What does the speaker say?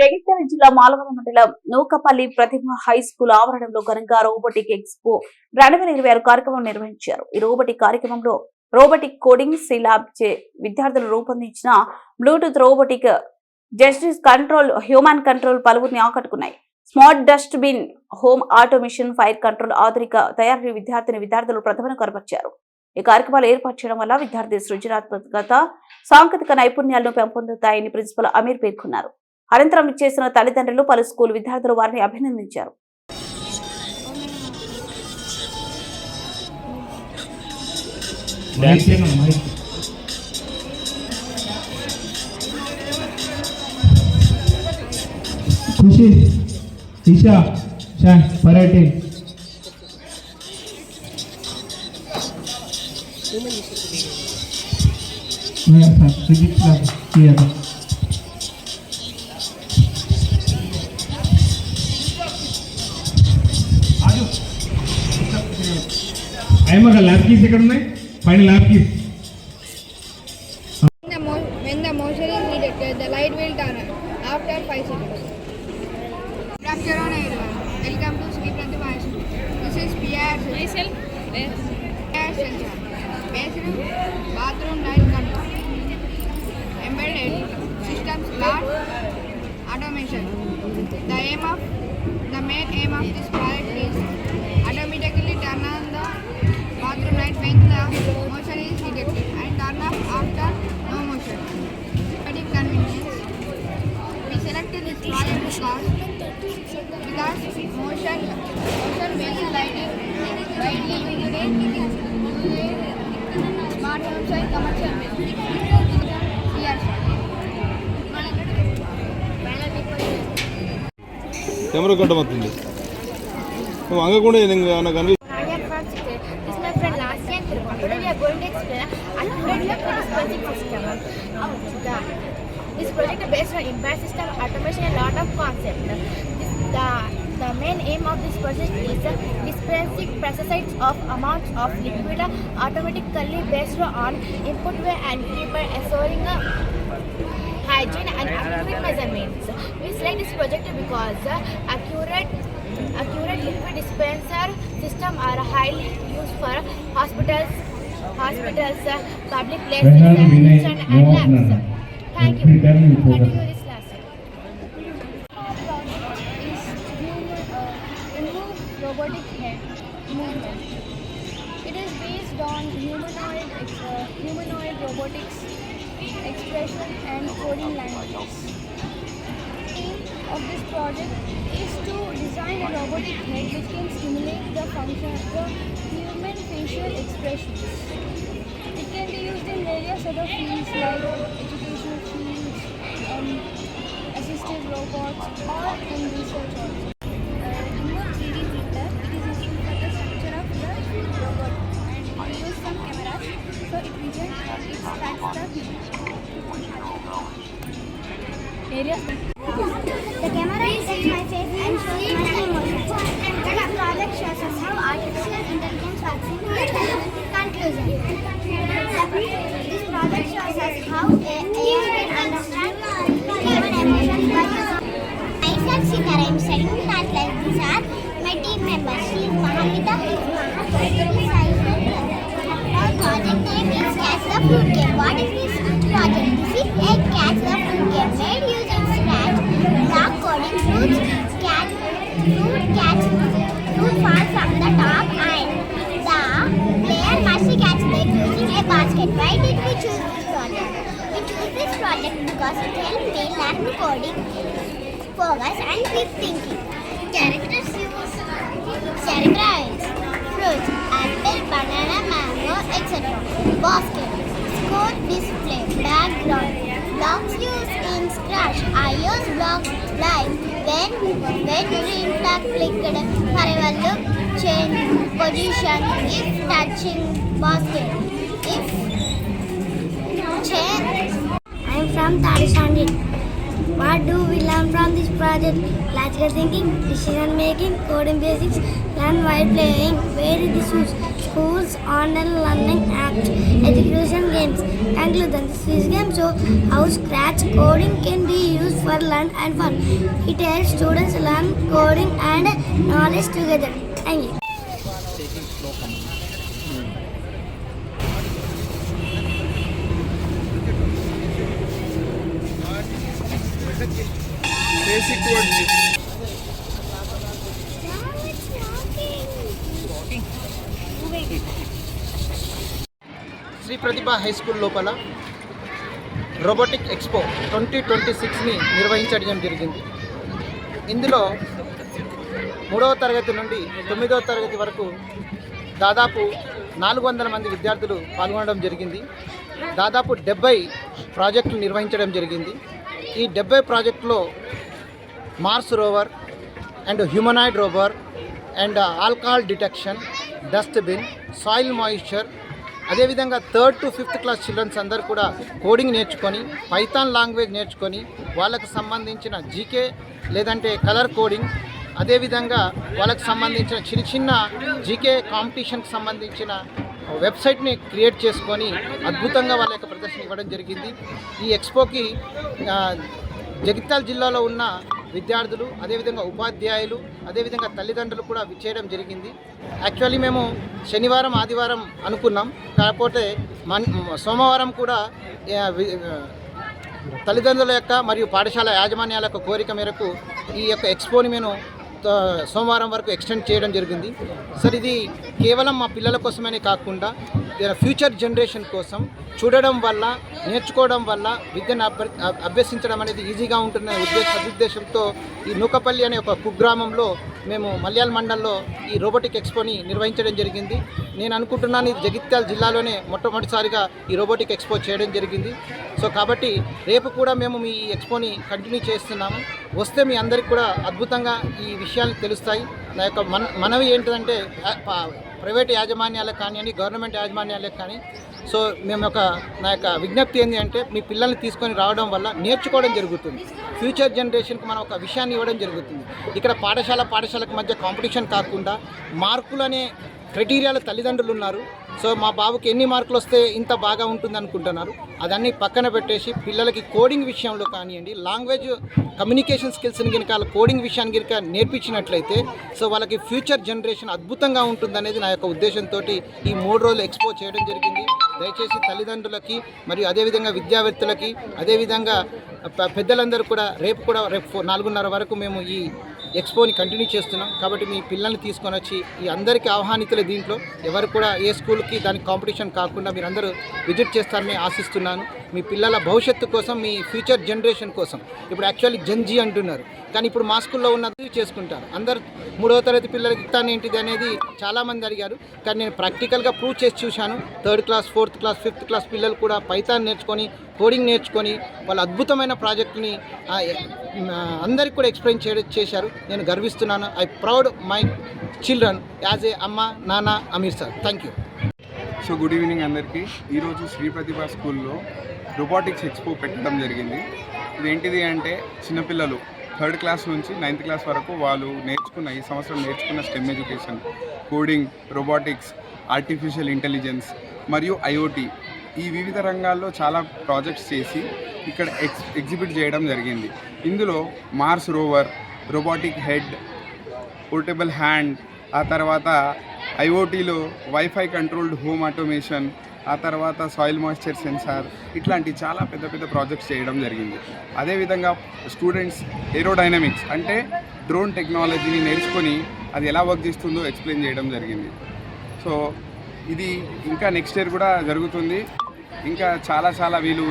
జగిత్యాల జిల్లా మాలవరం మండలం నూకపల్లి ప్రతిభ high school ఆవరణంలో ఘనంగా రోబోటిక్ ఎక్స్పో 2026 కార్యక్రమం నిర్వహించారు. ఈ రోబోటిక్ కార్యక్రమంలో రోబోటిక్ కోడింగ్ సి ల్యాబ్ చే విద్యార్థులు రూపొందించిన Bluetooth robotic gestures control human control పలువురిని ఆకట్టుకున్నాయి. Smart dustbin home automation fire control ఆధునిక తయారీ విద్యార్థులు ప్రతిభను కనబర్చారు. ఈ కార్యక్రమాలు ఏర్పాటు చేయడం వల్ల విద్యార్థి సృజనాత్మకత సాంకేతిక నైపుణ్యాలను పెంపొందుతాయని ప్రిన్సిపల్ అమీర్ పేర్కొన్నారు. అనంతరం ఇచ్చేసిన తల్లిదండ్రులు పలు స్కూల్ విద్యార్థులు వారిని అభినందించారు. खुशी ईशा शान पराठे मग लॅब कीज ఎక్కడ ఉన్నాయి final lab keys when the motion is detected the light will turn on after 5 seconds. Good afternoon everyone, welcome to Sri Pratibha High School. This is PR sensor based bathroom light control embedded systems smart automation. The main aim of this project is automatically turn on the bathroom light when the motion is detected and turn off after no motion. Very convenience. We selected this project because motion when lighting widely used in smart homes and commercial buildings. Camera కట్టమవుతుంది నువ్వు అంగకుండా నాకు This is my friend Lasya and Tirupati. Today we are going to explain accurately of this project system. This project is based on impact system, automation and lot of concepts. The main aim of this project is dispensing pesticides of amounts of liquid automatically based on input way and keep assuring hygiene and accurate measurements. We select this project because accurate liquid dispenser system are highly used for hospitals, public places, and labs. Thank you. Continue this lesson. Remove robotic head movement. It is based on humanoid robotics expression and coding languages. The aim of this project is to design a robotic head which can stimulate the function of the human facial expressions. It can be used in various other fields like educational fields, assistive robots, or in research also. Remote 3D printer, it is useful for the structure of the robot and we use some cameras so it tracks the areas. The camera detects my face and shows my emotions. The project shows us how artificial intelligence works in real life. Conclusion. This project shows us how AI can understand human emotions by using. Myself, Sitara, I am studying class like these are my team members. She is Mahamita, he is Our project name is Catch the Fruit Game. What is this project? This is a Catch the Fruit Game made using Scratch, block coding, fruit falls from the top and the player must catch them using a basket. Why did we choose this project? We choose this project because it helped me learn coding, focus and quick thinking. Characters use fruits, apple, banana, mango, etc. Basket, score display, background. Blocks used in Scratch. I use blocks like when green flag clicked, forever look, change position if touching basket. If change. I am from Tadishandit. What do we learn from this project? Logical thinking, decision making, coding basics, learn while playing. Where is this use? schools online learning apps, education games. Conclusion: this game shows how Scratch coding can be used for learn and fun. It helps students learn coding and knowledge together. Thank you. Basic words Sri Pratibha high school లోపల robotic expo 2026ని నిర్వహించడం జరిగింది. ఇందులో 3వ తరగతి నుండి 9వ తరగతి వరకు దాదాపు 400 మంది విద్యార్థులు పాల్గొనడం జరిగింది. దాదాపు 70 ప్రాజెక్టులు నిర్వహించడం జరిగింది. ఈ 70 ప్రాజెక్టులో Mars rover and humanoid rover and alcohol detection, dustbin, soil moisture, అదేవిధంగా 3rd to 5th class children's అందరూ కూడా కోడింగ్ నేర్చుకొని పైథాన్ లాంగ్వేజ్ నేర్చుకొని వాళ్ళకు సంబంధించిన జీకే లేదంటే కలర్ కోడింగ్, అదేవిధంగా వాళ్ళకు సంబంధించిన చిన్న చిన్న జీకే కాంపిటీషన్కి సంబంధించిన వెబ్సైట్ని క్రియేట్ చేసుకొని అద్భుతంగా వాళ్ళ యొక్క ప్రదర్శన ఇవ్వడం జరిగింది. ఈ ఎక్స్పోకి జగిత్యాల జిల్లాలో ఉన్న విద్యార్థులు, అదేవిధంగా ఉపాధ్యాయులు, అదేవిధంగా తల్లిదండ్రులు కూడా విచ్చేయడం జరిగింది. యాక్చువల్లీ మేము శనివారం ఆదివారం అనుకున్నాం, కాకపోతే సోమవారం కూడా తల్లిదండ్రుల యొక్క మరియు పాఠశాల యాజమాన్యాల యొక్క కోరిక మేరకు ఈ యొక్క ఎక్స్పోని మేము సోమవారం వరకు ఎక్స్టెండ్ చేయడం జరిగింది. సార్, ఇది కేవలం మా పిల్లల కోసమనే కాకుండా ఫ్యూచర్ జనరేషన్ కోసం చూడడం వల్ల, నేర్చుకోవడం వల్ల విద్యను అభ్యసించడం అనేది ఈజీగా ఉంటున్న సదుద్దేశంతో ఈ నూకపల్లి అనే ఒక కుగ్రామంలో మేము మల్యాల మండలంలో ఈ రోబోటిక్ ఎక్స్పోని నిర్వహించడం జరిగింది. నేను అనుకుంటున్నాను ఇది జగిత్యాల జిల్లాలోనే మొట్టమొదటిసారిగా ఈ రోబోటిక్ ఎక్స్పో చేయడం జరిగింది. సో కాబట్టి రేపు కూడా మేము మీ ఎక్స్పోని కంటిన్యూ చేస్తున్నాము. వస్తే మీ అందరికీ కూడా అద్భుతంగా ఈ విషయాలు తెలుస్తాయి. నా యొక్క మనవి ఏంటంటే ప్రైవేట్ యాజమాన్యాలకు కానివ్వండి, గవర్నమెంట్ యాజమాన్యాలకు కానీ, సో నా యొక్క విజ్ఞప్తి ఏంటి అంటే మీ పిల్లల్ని తీసుకొని రావడం వల్ల నేర్చుకోవడం జరుగుతుంది. ఫ్యూచర్ జనరేషన్కి మనం ఒక విషయాన్ని ఇవ్వడం జరుగుతుంది. ఇక్కడ పాఠశాలకు మధ్య కాంపిటీషన్ కాకుండా మార్కులనే క్రైటీరియాల తల్లిదండ్రులు ఉన్నారు. సో మా బాబుకి ఎన్ని మార్కులు వస్తే ఇంత బాగా ఉంటుంది అనుకుంటున్నారు. అదన్నీ పక్కన పెట్టేసి పిల్లలకి కోడింగ్ విషయంలో కానివ్వండి, లాంగ్వేజ్ కమ్యూనికేషన్ స్కిల్స్ని కనుక కోడింగ్ విషయాన్ని కనుక నేర్పించినట్లయితే సో వాళ్ళకి ఫ్యూచర్ జనరేషన్ అద్భుతంగా ఉంటుందనేది నా యొక్క ఉద్దేశంతో ఈ 3 రోజులు ఎక్స్పో చేయడం జరిగింది. దయచేసి తల్లిదండ్రులకి మరియు అదేవిధంగా విద్యావేత్తలకి, అదేవిధంగా పెద్దలందరూ కూడా రేపు 4:30 వరకు మేము ఈ ఎక్స్పోని కంటిన్యూ చేస్తున్నాం. కాబట్టి మీ పిల్లల్ని తీసుకొని వచ్చి ఈ అందరికీ ఆహ్వానితులు, దీంట్లో ఎవరు కూడా ఏ స్కూల్కి దానికి కాంపిటీషన్ కాకుండా మీరందరూ విజిట్ చేస్తారని ఆశిస్తున్నాను. మీ పిల్లల భవిష్యత్తు కోసం, మీ ఫ్యూచర్ జనరేషన్ కోసం. ఇప్పుడు యాక్చువల్లీ జెన్జీ అంటున్నారు, కానీ ఇప్పుడు మా స్కూల్లో ఉన్నది చేసుకుంటారు. అందరు 3వ తరగతి పిల్లలకి ఇస్తాను ఏంటిది అనేది చాలామంది అడిగారు, కానీ నేను ప్రాక్టికల్గా ప్రూవ్ చేసి చూశాను. 3rd class, 4th class, 5th class పిల్లలు కూడా పైథాన్ నేర్చుకొని, కోడింగ్ నేర్చుకొని వాళ్ళ అద్భుతమైన ప్రాజెక్ట్ని అందరికి కూడా ఎక్స్ప్లెయిన్ చేశారు. నేను గర్విస్తున్నాను. I proud my children as a అమ్మ, నాన్న, Aamir sir. Thank you. So good evening అందరికీ. ఈరోజు శ్రీ ప్రతిభ స్కూల్లో రోబోటిక్స్ ఎక్స్పో పెట్టడం జరిగింది. ఇదేంటిది అంటే చిన్నపిల్లలు 3rd క్లాస్ నుంచి 9th క్లాస్ వరకు వాళ్ళు ఈ సంవత్సరం నేర్చుకున్న stem education, coding, robotics, artificial intelligence మరియు ఐఓటీ ఈ వివిధ రంగాల్లో చాలా ప్రాజెక్ట్స్ చేసి ఇక్కడ ఎగ్జిబిట్ చేయడం జరిగింది. ఇందులో Mars rover, robotic head, portable hand, ఆ తర్వాత ఐఓటీలో వైఫై కంట్రోల్డ్ హోమ్ ఆటోమేషన్, ఆ తర్వాత సాయిల్ మాయిశ్చర్ సెన్సార్, ఇట్లాంటి చాలా పెద్ద ప్రాజెక్ట్స్ చేయడం జరిగింది. అదేవిధంగా స్టూడెంట్స్ ఏరోడైనమిక్స్ అంటే డ్రోన్ టెక్నాలజీని నేర్చుకొని అది ఎలా వర్క్ చేస్తుందో ఎక్స్ప్లెయిన్ చేయడం జరిగింది. సో ఇది ఇంకా నెక్స్ట్ ఇయర్ కూడా జరుగుతుంది. ఇంకా చాలా వీళ్ళు